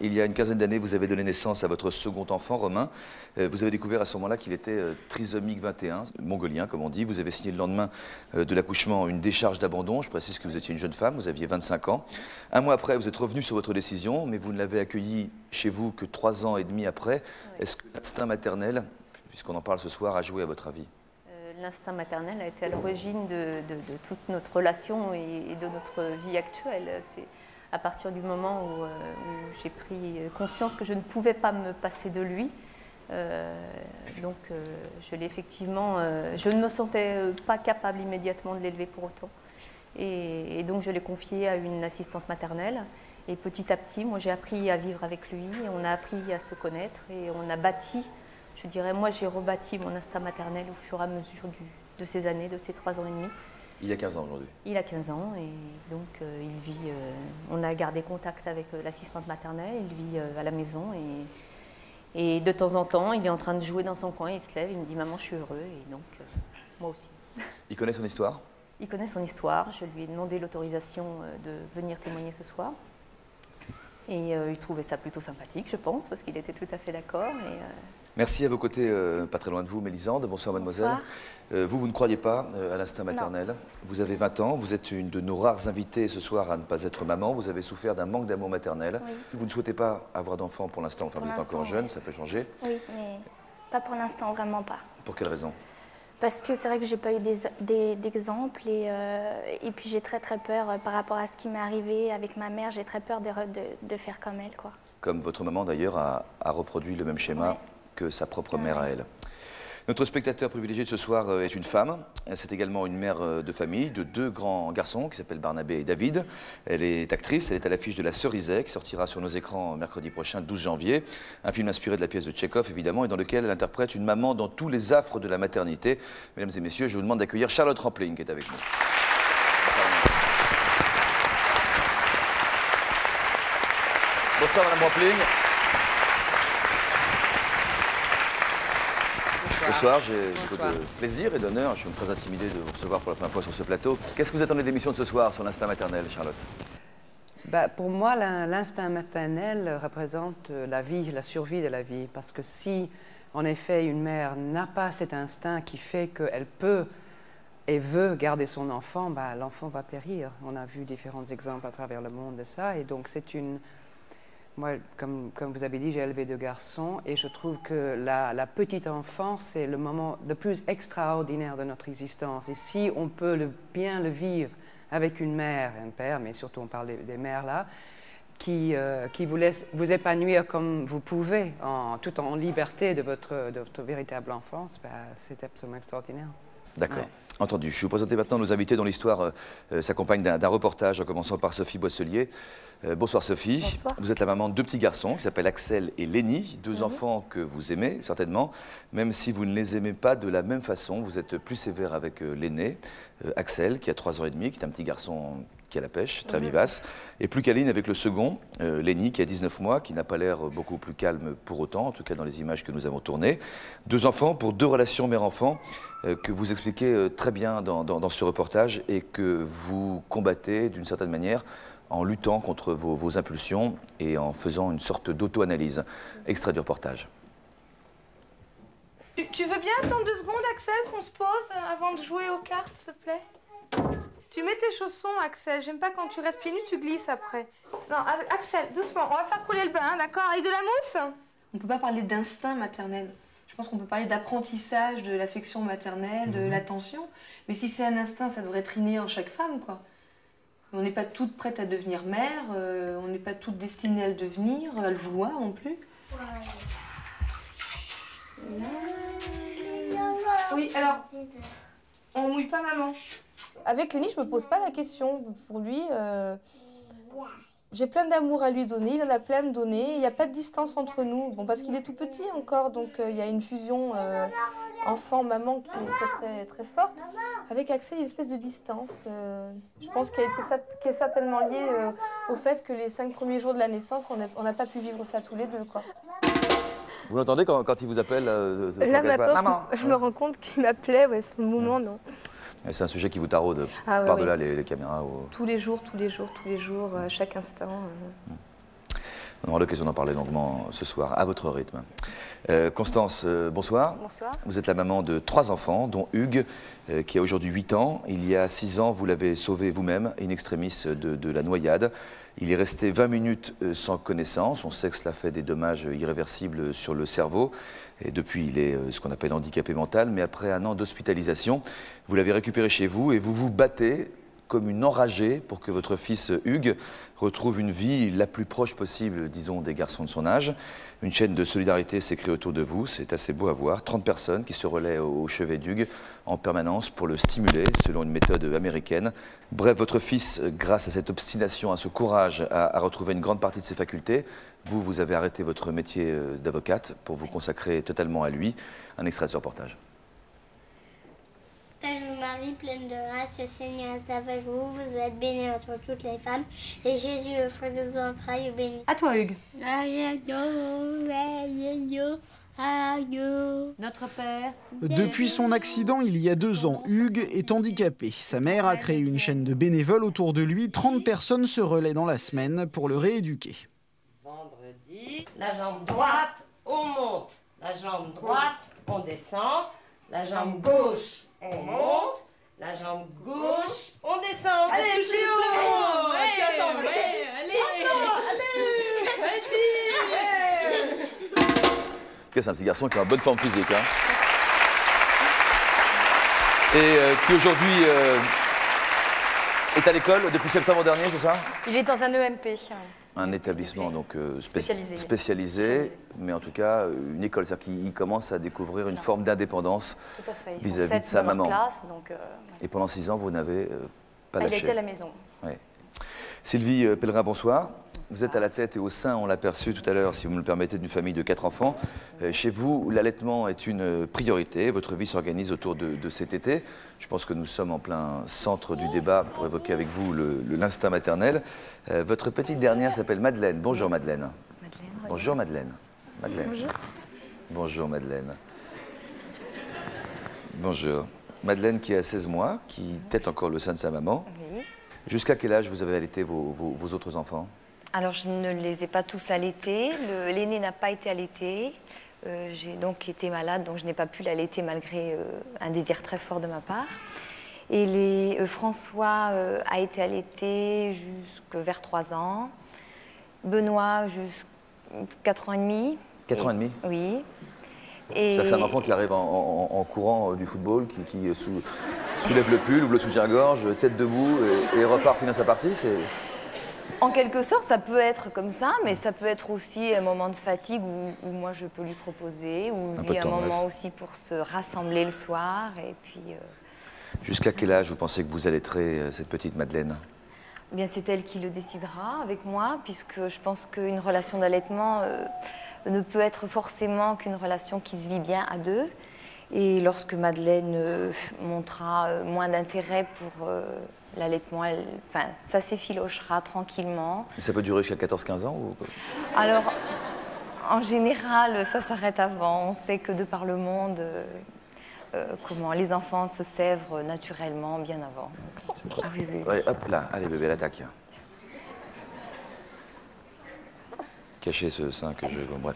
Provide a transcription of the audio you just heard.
Il y a une quinzaine d'années, vous avez donné naissance à votre second enfant, Romain. Vous avez découvert à ce moment-là qu'il était trisomique 21, mongolien comme on dit. Vous avez signé le lendemain de l'accouchement une décharge d'abandon. Je précise que vous étiez une jeune femme, vous aviez 25 ans. Un mois après, vous êtes revenu sur votre décision, mais vous ne l'avez accueilli chez vous que 3 ans et demi après. Oui. Est-ce que l'instinct maternel, puisqu'on en parle ce soir, a joué à votre avis? L'instinct maternel a été à l'origine de toute notre relation et de notre vie actuelle. C'est à partir du moment où j'ai pris conscience que je ne pouvais pas me passer de lui. Je l'ai effectivement, je ne me sentais pas capable immédiatement de l'élever pour autant. Et donc je l'ai confié à une assistante maternelle. Et petit à petit, moi j'ai appris à vivre avec lui, on a appris à se connaître et on a bâti, je dirais, moi j'ai rebâti mon instinct maternel au fur et à mesure de ces années, de ces 3 ans et demi. Il a 15 ans aujourd'hui. Il a 15 ans et donc il vit, on a gardé contact avec l'assistante maternelle, il vit à la maison et de temps en temps il est en train de jouer dans son coin, il se lève, il me dit maman je suis heureux et donc moi aussi. Il connaît son histoire? Il connaît son histoire, je lui ai demandé l'autorisation de venir témoigner ce soir et il trouvait ça plutôt sympathique je pense parce qu'il était tout à fait d'accord. Merci à vos côtés, pas très loin de vous, Mélisande. Bonsoir, mademoiselle. Bonsoir. Vous ne croyez pas à l'instinct maternel. Non. Vous avez 20 ans, vous êtes une de nos rares invitées ce soir à ne pas être maman. Vous avez souffert d'un manque d'amour maternel. Oui. Vous ne souhaitez pas avoir d'enfant pour l'instant, enfin vous êtes encore jeune, ça peut changer. Oui, mais pas pour l'instant, vraiment pas. Pour quelle raison? Parce que c'est vrai que j'ai pas eu d'exemple et puis j'ai très peur par rapport à ce qui m'est arrivé avec ma mère. J'ai très peur de faire comme elle, quoi. Comme votre maman d'ailleurs a reproduit le même schéma. Ouais. Que sa propre mère à elle. Notre spectateur privilégié de ce soir est une femme. C'est également une mère de famille de 2 grands garçons qui s'appellent Barnabé et David. Elle est actrice, elle est à l'affiche de La Cerisay qui sortira sur nos écrans mercredi prochain, le 12 janvier. Un film inspiré de la pièce de Tchekhov évidemment et dans lequel elle interprète une maman dans tous les affres de la maternité. Mesdames et messieurs, je vous demande d'accueillir Charlotte Rampling qui est avec nous. Bonsoir Madame Rampling. Bonsoir, j'ai beaucoup de plaisir et d'honneur. Je suis très intimidé de vous recevoir pour la première fois sur ce plateau. Qu'est-ce que vous attendez de l'émission de ce soir sur l'instinct maternel, Charlotte? Pour moi, l'instinct maternel représente la vie, la survie de la vie. Parce que si, en effet, une mère n'a pas cet instinct qui fait qu'elle peut et veut garder son enfant, l'enfant va périr. On a vu différents exemples à travers le monde de ça. Et donc, c'est une... Moi, comme vous avez dit, j'ai élevé 2 garçons et je trouve que la petite enfance, c'est le moment le plus extraordinaire de notre existence. Et si on peut bien le vivre avec une mère et un père, mais surtout on parle des mères là, qui vous laisse vous épanouir comme vous pouvez, tout en liberté de votre véritable enfance, c'est absolument extraordinaire. D'accord. Ouais. Entendu. Je vais vous présenter maintenant nos invités dont l'histoire s'accompagne d'un reportage, en commençant par Sophie Boisselier. Bonsoir Sophie. Bonsoir. Vous êtes la maman de 2 petits garçons qui s'appellent Axel et Lénie, 2 enfants que vous aimez certainement, même si vous ne les aimez pas de la même façon. Vous êtes plus sévère avec l'aîné, Axel, qui a 3 ans et demi, qui est un petit garçon qui a la pêche, très vivace, et plus câline avec le second, Lénie, qui a 19 mois, qui n'a pas l'air beaucoup plus calme pour autant, en tout cas dans les images que nous avons tournées. 2 enfants pour 2 relations mère-enfant que vous expliquez très bien dans ce reportage et que vous combattez d'une certaine manière en luttant contre vos impulsions et en faisant une sorte d'auto-analyse. Extrait du reportage. Tu veux bien attendre 2 secondes, Axel, qu'on se pose avant de jouer aux cartes, s'il te plaît? Tu mets tes chaussons, Axel. J'aime pas quand tu restes pieds nus, tu glisses après. Non, Axel, doucement. On va faire couler le bain, hein, d'accord? Avec de la mousse? On peut pas parler d'instinct maternel. Je pense qu'on peut parler d'apprentissage, de l'affection maternelle, de l'attention. Mais si c'est un instinct, ça devrait être inné en chaque femme, quoi. On n'est pas toutes prêtes à devenir mère, on n'est pas toutes destinées à le devenir, à le vouloir non plus. Oui, alors, on mouille pas maman. Avec Lénie, je me pose pas la question. Pour lui, j'ai plein d'amour à lui donner, il en a plein à me donner. Il n'y a pas de distance entre nous. Bon, parce qu'il est tout petit encore, donc il y a une fusion enfant-maman qui est très forte. Avec Axel, il y a une espèce de distance. Je pense qu'elle est certainement liée au fait que les 5 premiers jours de la naissance, on n'a pas pu vivre ça tous les 2, quoi. Vous l'entendez quand il vous appelle Là, maintenant, je me rends compte qu'il m'appelait, ouais, ce moment, non. C'est un sujet qui vous taraude par-delà les caméras ou... Tous les jours, chaque instant. On aura l'occasion d'en parler longuement ce soir, à votre rythme. Constance, bonsoir. Bonsoir. Vous êtes la maman de 3 enfants, dont Hugues, qui a aujourd'hui 8 ans. Il y a 6 ans, vous l'avez sauvé vous-même, in extremis, de la noyade. Il est resté 20 minutes sans connaissance. On sait que cela fait des dommages irréversibles sur le cerveau. Et depuis, il est ce qu'on appelle handicapé mental. Mais après un an d'hospitalisation, vous l'avez récupéré chez vous et vous vous battez comme une enragée pour que votre fils Hugues retrouve une vie la plus proche possible, disons, des garçons de son âge. Une chaîne de solidarité s'est créée autour de vous, c'est assez beau à voir. 30 personnes qui se relaient au chevet d'Hugues en permanence pour le stimuler, selon une méthode américaine. Bref, votre fils, grâce à cette obstination, à ce courage, a retrouvé une grande partie de ses facultés. Vous avez arrêté votre métier d'avocate pour vous consacrer totalement à lui. Un extrait de ce reportage. Salut Marie, pleine de grâce, le Seigneur est avec vous. Vous êtes bénie entre toutes les femmes. Et Jésus, le fruit de vos entrailles, est béni. À toi, Hugues. Notre Père. Depuis son accident il y a 2 ans, Hugues est handicapé. Sa mère a créé une chaîne de bénévoles autour de lui. 30 personnes se relaient dans la semaine pour le rééduquer. Vendredi, la jambe droite, on monte. La jambe droite, on descend. La jambe gauche, on monte. La jambe gauche, on descend. Allez, Géo! C'est un petit garçon qui a une bonne forme physique. Hein. Et qui aujourd'hui est à l'école depuis septembre dernier, c'est ça? Il est dans un EMP. Un établissement donc Spécialisé. mais en tout cas une école, c'est-à-dire qu'il commence à découvrir une forme d'indépendance vis-à-vis de sa maman. Classe, donc, Et pendant 6 ans, vous n'avez pas lâché. Il était à la maison. Ouais. Sylvie Pellegrin, bonsoir. Vous êtes à la tête et au sein, on l'a perçu tout à l'heure, si vous me le permettez, d'une famille de 4 enfants. Chez vous, l'allaitement est une priorité. Votre vie s'organise autour de cet été. Je pense que nous sommes en plein centre du débat pour évoquer avec vous l'instinct maternel. Votre petite dernière s'appelle Madeleine. Bonjour Madeleine. Bonjour Madeleine. Bonjour. Bonjour Madeleine. Bonjour. Madeleine qui a 16 mois, qui tète encore le sein de sa maman. Oui. Jusqu'à quel âge vous avez allaité vos autres enfants? Alors, je ne les ai pas tous allaités. L'aîné n'a pas été allaité. J'ai donc été malade, donc je n'ai pas pu l'allaiter malgré un désir très fort de ma part. Et François a été allaité jusqu'à vers 3 ans. Benoît jusqu'à 4 ans et demi. 4 ans et demi? Oui. C'est un enfant qui arrive en courant du football, qui soulève le pull, ouvre le soutien-gorge, tête debout et repart finir sa partie. En quelque sorte, ça peut être comme ça, mais ça peut être aussi un moment de fatigue où moi je peux lui proposer, ou lui un moment aussi pour se rassembler le soir. Et puis. Jusqu'à quel âge vous pensez que vous allaiterez cette petite Madeleine? Eh bien, c'est elle qui le décidera avec moi, puisque je pense qu'une relation d'allaitement ne peut être forcément qu'une relation qui se vit bien à 2. Et lorsque Madeleine montrera moins d'intérêt pour l'allaitement, ça s'effilochera tranquillement. Et ça peut durer jusqu'à 14-15 ans ou... Alors, en général, ça s'arrête avant. On sait que de par le monde, comment les enfants se sèvrent naturellement bien avant. Ah, oui. Ouais, hop là, allez bébé, l'attaque. Cacher ce sein que je... Bon, bref.